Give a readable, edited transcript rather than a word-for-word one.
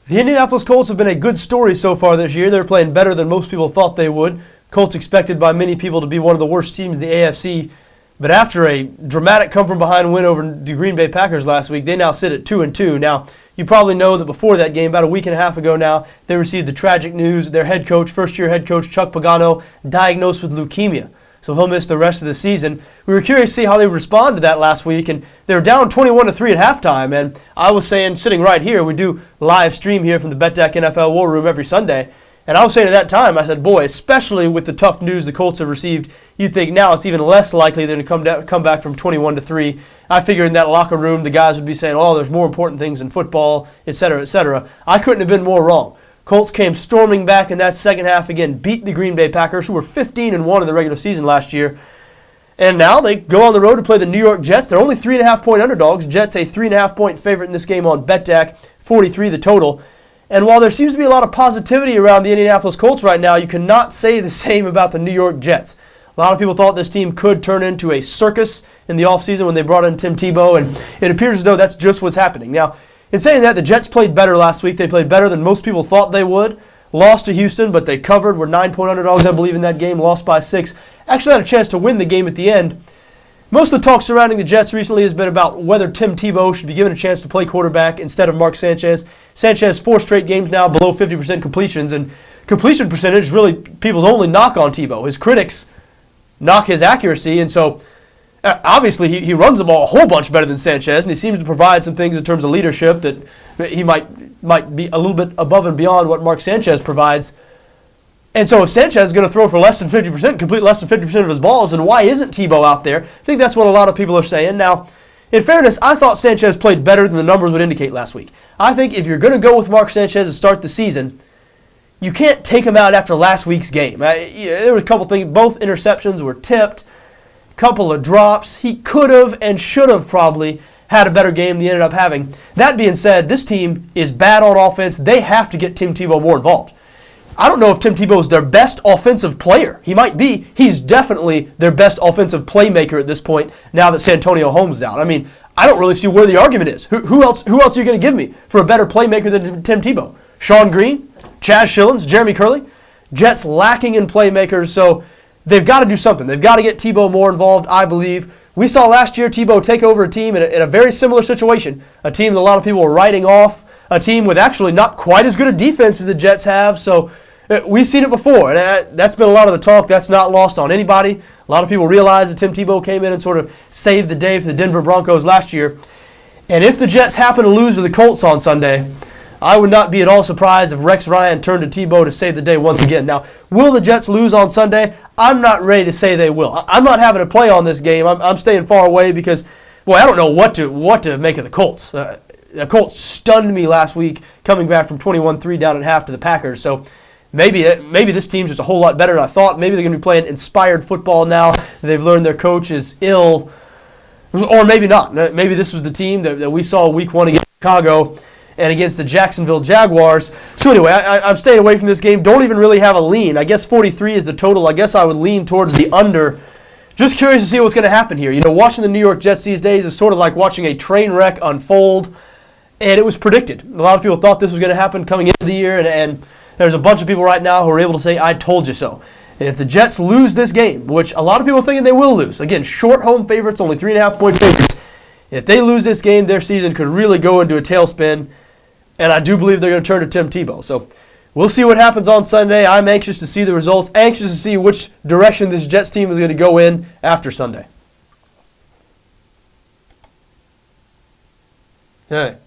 The Indianapolis Colts have been a good story so far this year. They're playing better than most people thought they would. Colts expected by many people to be one of the worst teams in the AFC. But after a dramatic come-from-behind win over the Green Bay Packers last week, they now sit at 2-2. Now, you probably know that before that game, about a week and a half ago now, they received the tragic news that their head coach, first-year head coach Chuck Pagano, diagnosed with leukemia. So he'll miss the rest of the season. We were curious to see how they would respond to that last week, and they were down 21-3 at halftime. And I was saying, sitting right here, we do live stream here from the BETDAQ NFL War Room every Sunday, and I was saying at that time, I said, boy, especially with the tough news the Colts have received, you'd think now it's even less likely than to come back from 21-3. I figured in that locker room the guys would be saying, oh, there's more important things in football, et cetera, et cetera. I couldn't have been more wrong. Colts came storming back in that second half again, beat the Green Bay Packers, who were 15-1 in the regular season last year. And now they go on the road to play the New York Jets. They're only 3.5-point underdogs. Jets a 3.5-point favorite in this game on BETDAQ, 43 the total. And while there seems to be a lot of positivity around the Indianapolis Colts right now, you cannot say the same about the New York Jets. A lot of people thought this team could turn into a circus in the offseason when they brought in Tim Tebow, and it appears as though that's just what's happening. Now, in saying that, the Jets played better last week. They played better than most people thought they would. Lost to Houston, but they covered. Were 9-point underdogs, I believe, in that game. Lost by 6. Actually had a chance to win the game at the end. Most of the talk surrounding the Jets recently has been about whether Tim Tebow should be given a chance to play quarterback instead of Mark Sanchez. Sanchez, 4 straight games now below 50% completions, and completion percentage is really people's only knock on Tebow. His critics knock his accuracy, and so obviously he runs the ball a whole bunch better than Sanchez, and he seems to provide some things in terms of leadership that he might be a little bit above and beyond what Mark Sanchez provides. And so if Sanchez is going to throw for less than 50%, complete less than 50% of his balls, then why isn't Tebow out there? I think that's what a lot of people are saying. Now, in fairness, I thought Sanchez played better than the numbers would indicate last week. I think if you're going to go with Mark Sanchez and start the season, you can't take him out after last week's game. There were a couple things. Both interceptions were tipped, a couple of drops. He could have and should have probably had a better game than he ended up having. That being said, this team is bad on offense. They have to get Tim Tebow more involved. I don't know if Tim Tebow is their best offensive player. He might be. He's definitely their best offensive playmaker at this point now that Santonio Holmes is out. I mean, I don't really see where the argument is. Who else are you going to give me for a better playmaker than Tim Tebow? Sean Green? Chaz Schillens? Jeremy Curley? Jets lacking in playmakers, so they've got to do something. They've got to get Tebow more involved, I believe. We saw last year Tebow take over a team in a very similar situation, a team that a lot of people were writing off, a team with actually not quite as good a defense as the Jets have, so we've seen it before, and that's been a lot of the talk. That's not lost on anybody. A lot of people realize that Tim Tebow came in and sort of saved the day for the Denver Broncos last year. And if the Jets happen to lose to the Colts on Sunday, I would not be at all surprised if Rex Ryan turned to Tebow to save the day once again. Now, will the Jets lose on Sunday? I'm not ready to say they will. I'm not having a play on this game. I'm staying far away because, boy, I don't know what to make of the Colts. The Colts stunned me last week coming back from 21-3 down at half to the Packers. So maybe this team's just a whole lot better than I thought. Maybe they're going to be playing inspired football now. They've learned their coach is ill. Or maybe not. Maybe this was the team that we saw week 1 against Chicago and against the Jacksonville Jaguars. So anyway, I'm staying away from this game. Don't even really have a lean. I guess 43 is the total. I guess I would lean towards the under. Just curious to see what's going to happen here. You know, watching the New York Jets these days is sort of like watching a train wreck unfold. And it was predicted. A lot of people thought this was going to happen coming into the year, and there's a bunch of people right now who are able to say, I told you so. And if the Jets lose this game, which a lot of people are thinking they will lose, again, short home favorites, only 3.5-point favorites. If they lose this game, their season could really go into a tailspin, and I do believe they're going to turn to Tim Tebow. So we'll see what happens on Sunday. I'm anxious to see the results, anxious to see which direction this Jets team is going to go in after Sunday. All right.